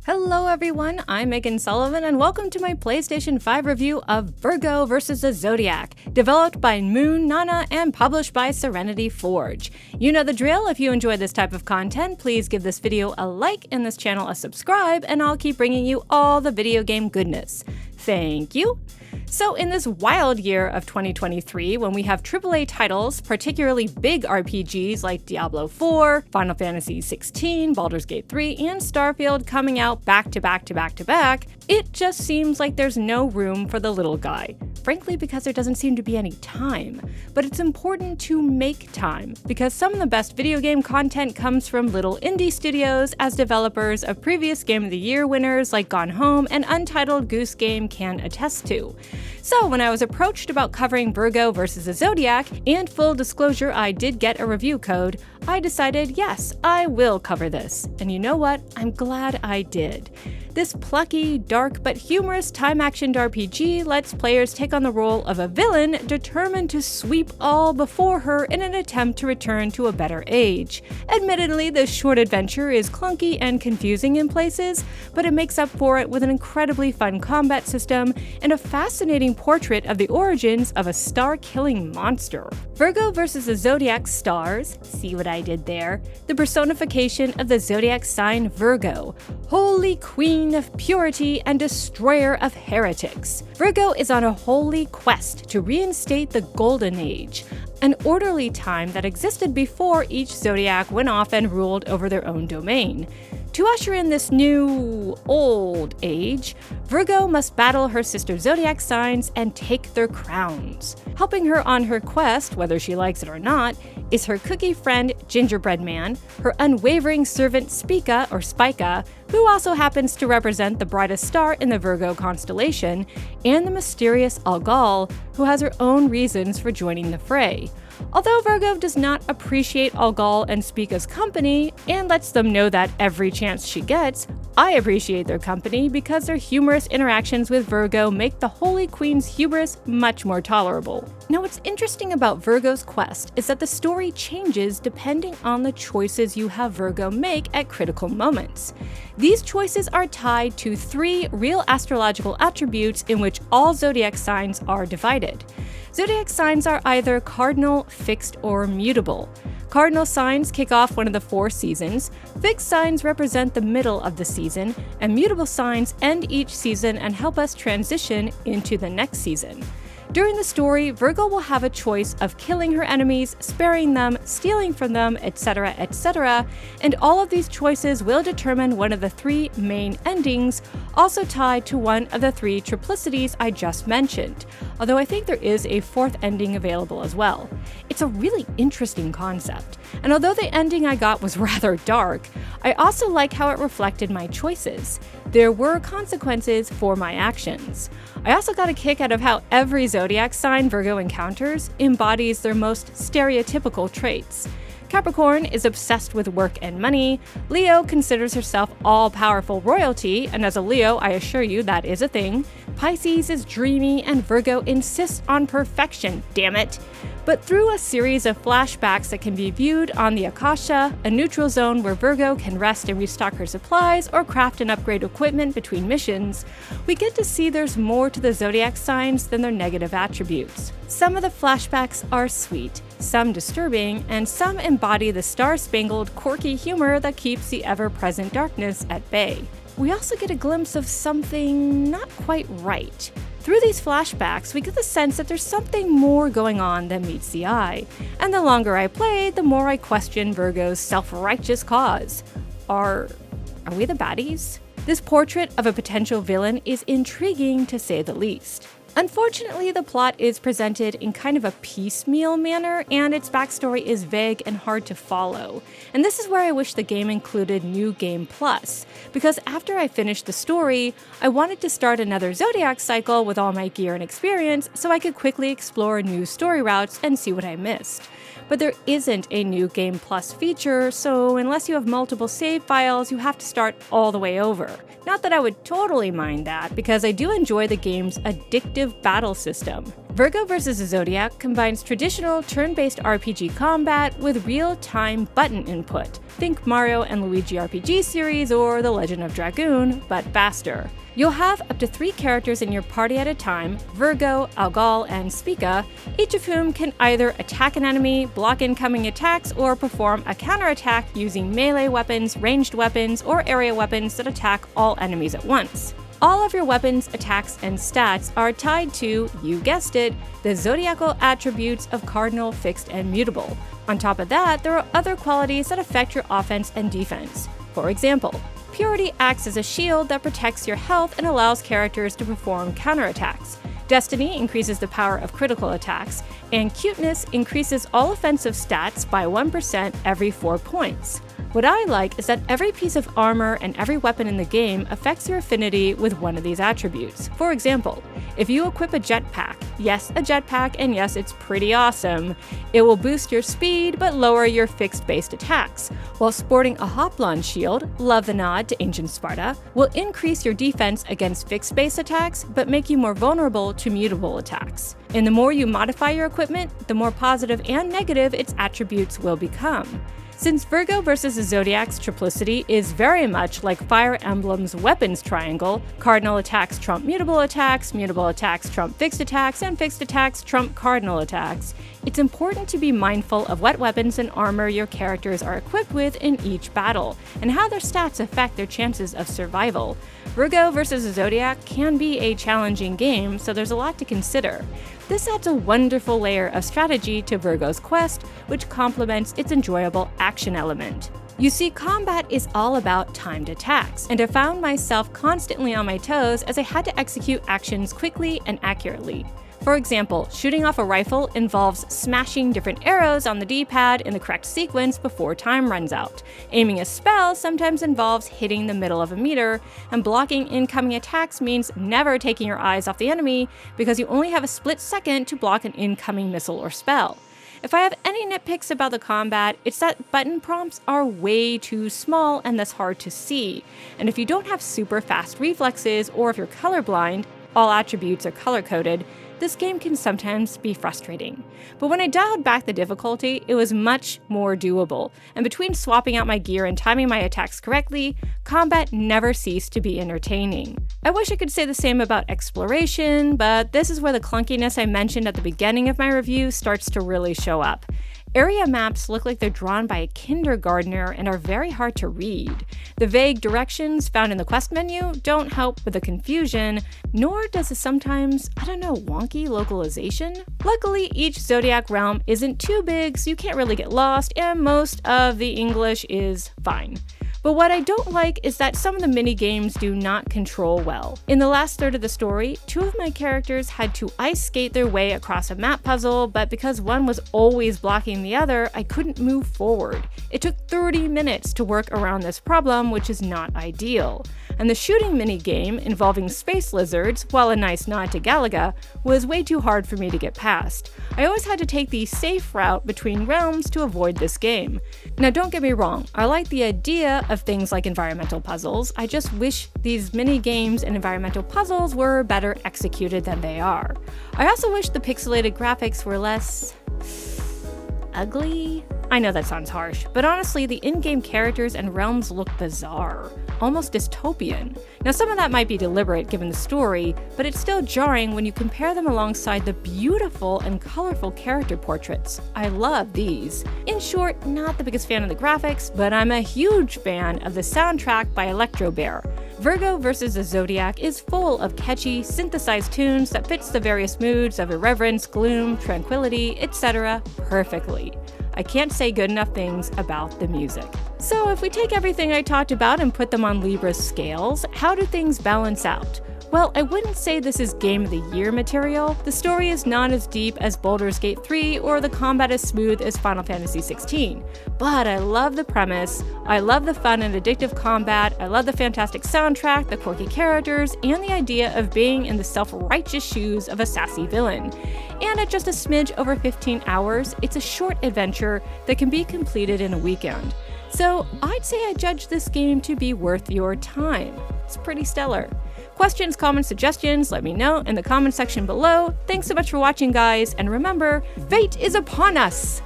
Hello everyone, I'm Meghan Sullivan and welcome to my PlayStation 5 review of Virgo Versus The Zodiac, developed by Moon Nana and published by Serenity Forge. You know the drill. If you enjoy this type of content, please give this video a like and this channel a subscribe, and I'll keep bringing you all the video game goodness. Thank you! So in this wild year of 2023, when we have AAA titles, particularly big RPGs like Diablo 4, Final Fantasy 16, Baldur's Gate 3, and Starfield coming out back to back to back to back, it just seems like there's no room for the little guy. Frankly, because there doesn't seem to be any time. But it's important to make time, because some of the best video game content comes from little indie studios, as developers of previous Game of the Year winners like Gone Home and Untitled Goose Game can attest to. So when I was approached about covering Virgo Versus The Zodiac, and full disclosure I did get a review code, I decided yes, I will cover this. And you know what? I'm glad I did. This plucky, dark, but humorous time-actioned RPG lets players take on the role of a villain determined to sweep all before her in an attempt to return to a better age. Admittedly, this short adventure is clunky and confusing in places, but it makes up for it with an incredibly fun combat system and a fascinating portrait of the origins of a star-killing monster. Virgo Versus The Zodiac stars, see what I did there, the personification of the zodiac sign Virgo, holy queen of purity and destroyer of heretics. Virgo is on a holy quest to reinstate the Golden Age, an orderly time that existed before each zodiac went off and ruled over their own domain. To usher in this new, old age, Virgo must battle her sister zodiac signs and take their crowns. Helping her on her quest, whether she likes it or not, is her cookie friend Gingerbread Man, her unwavering servant Spica, who also happens to represent the brightest star in the Virgo constellation, and the mysterious Algol, who has her own reasons for joining the fray. Although Virgo does not appreciate Algol and Spica's company, and lets them know that every chance she gets, I appreciate their company because their humorous interactions with Virgo make the Holy Queen's hubris much more tolerable. Now, what's interesting about Virgo's quest is that the story changes depending on the choices you have Virgo make at critical moments. These choices are tied to 3 real astrological attributes in which all zodiac signs are divided. Zodiac signs are either cardinal, fixed, or mutable. Cardinal signs kick off one of the 4 seasons, fixed signs represent the middle of the season, and mutable signs end each season and help us transition into the next season. During the story, Virgo will have a choice of killing her enemies, sparing them, stealing from them, etc., etc., and all of these choices will determine one of the 3 main endings, also tied to one of the 3 triplicities I just mentioned, although I think there is a 4th ending available as well. It's a really interesting concept, and although the ending I got was rather dark, I also like how it reflected my choices. There were consequences for my actions. I also got a kick out of how every zodiac sign Virgo encounters embodies their most stereotypical traits. Capricorn is obsessed with work and money, Leo considers herself all-powerful royalty, and as a Leo, I assure you that is a thing. Pisces is dreamy, and Virgo insists on perfection, damn it. But through a series of flashbacks that can be viewed on the Akasha, a neutral zone where Virgo can rest and restock her supplies or craft and upgrade equipment between missions, we get to see there's more to the zodiac signs than their negative attributes. Some of the flashbacks are sweet, some disturbing, and some embody the star-spangled, quirky humor that keeps the ever-present darkness at bay. We also get a glimpse of something not quite right. Through these flashbacks, we get the sense that there's something more going on than meets the eye, and the longer I play, the more I question Virgo's self-righteous cause. Are we the baddies? This portrait of a potential villain is intriguing to say the least. Unfortunately, the plot is presented in kind of a piecemeal manner, and its backstory is vague and hard to follow. And this is where I wish the game included New Game Plus, because after I finished the story, I wanted to start another Zodiac cycle with all my gear and experience so I could quickly explore new story routes and see what I missed. But there isn't a New Game Plus feature, so unless you have multiple save files, you have to start all the way over. Not that I would totally mind that, because I do enjoy the game's addictive interactive battle system. Virgo Versus The Zodiac combines traditional turn-based RPG combat with real-time button input. Think Mario and Luigi RPG series or The Legend of Dragoon, but faster. You'll have up to 3 characters in your party at a time, Virgo, Algal, and Spica, each of whom can either attack an enemy, block incoming attacks, or perform a counterattack using melee weapons, ranged weapons, or area weapons that attack all enemies at once. All of your weapons, attacks, and stats are tied to, you guessed it, the zodiacal attributes of cardinal, fixed, and mutable. On top of that, there are other qualities that affect your offense and defense. For example, Purity acts as a shield that protects your health and allows characters to perform counterattacks. Destiny increases the power of critical attacks, and Cuteness increases all offensive stats by 1% every 4 points. What I like is that every piece of armor and every weapon in the game affects your affinity with one of these attributes. For example, if you equip a jetpack, yes, a jetpack, and yes, it's pretty awesome, it will boost your speed but lower your fixed-based attacks, while sporting a Hoplon shield, love the nod to ancient Sparta, will increase your defense against fixed-based attacks but make you more vulnerable to mutable attacks. And the more you modify your equipment, the more positive and negative its attributes will become. Since Virgo Versus The Zodiac's triplicity is very much like Fire Emblem's weapons triangle, cardinal attacks trump mutable attacks trump fixed attacks, and fixed attacks trump cardinal attacks, it's important to be mindful of what weapons and armor your characters are equipped with in each battle, and how their stats affect their chances of survival. Virgo Versus The Zodiac can be a challenging game, so there's a lot to consider. This adds a wonderful layer of strategy to Virgo's quest, which complements its enjoyable action element. You see, combat is all about timed attacks, and I found myself constantly on my toes as I had to execute actions quickly and accurately. For example, shooting off a rifle involves smashing different arrows on the D-pad in the correct sequence before time runs out. Aiming a spell sometimes involves hitting the middle of a meter, and blocking incoming attacks means never taking your eyes off the enemy because you only have a split second to block an incoming missile or spell. If I have any nitpicks about the combat, it's that button prompts are way too small and thus hard to see. And if you don't have super fast reflexes, or if you're colorblind, all attributes are color-coded, this game can sometimes be frustrating. But when I dialed back the difficulty, it was much more doable, and between swapping out my gear and timing my attacks correctly, combat never ceased to be entertaining. I wish I could say the same about exploration, but this is where the clunkiness I mentioned at the beginning of my review starts to really show up. Area maps look like they're drawn by a kindergartner and are very hard to read. The vague directions found in the quest menu don't help with the confusion, nor does the sometimes, wonky localization. Luckily, each Zodiac realm isn't too big, so you can't really get lost, and most of the English is fine. But what I don't like is that some of the mini-games do not control well. In the last third of the story, 2 of my characters had to ice skate their way across a map puzzle, but because one was always blocking the other, I couldn't move forward. It took 30 minutes to work around this problem, which is not ideal. And the shooting mini-game, involving space lizards, while a nice nod to Galaga, was way too hard for me to get past. I always had to take the safe route between realms to avoid this game. Now don't get me wrong, I like the idea of things like environmental puzzles. I just wish these mini-games and environmental puzzles were better executed than they are. I also wish the pixelated graphics were less ugly? I know that sounds harsh, but honestly, the in-game characters and realms look bizarre, almost dystopian. Now, some of that might be deliberate given the story, but it's still jarring when you compare them alongside the beautiful and colorful character portraits. I love these. In short, not the biggest fan of the graphics, but I'm a huge fan of the soundtrack by Electro Bear. Virgo Versus The Zodiac is full of catchy, synthesized tunes that fits the various moods of irreverence, gloom, tranquility, etc. perfectly. I can't say good enough things about the music. So if we take everything I talked about and put them on Libra's scales, how do things balance out? Well, I wouldn't say this is Game of the Year material. The story is not as deep as Baldur's Gate 3 or the combat as smooth as Final Fantasy 16. But I love the premise, I love the fun and addictive combat, I love the fantastic soundtrack, the quirky characters, and the idea of being in the self-righteous shoes of a sassy villain. And at just a smidge over 15 hours, it's a short adventure that can be completed in a weekend. So I'd say I judge this game to be worth your time. It's pretty stellar. Questions, comments, suggestions, let me know in the comment section below. Thanks so much for watching, guys, and remember, fate is upon us!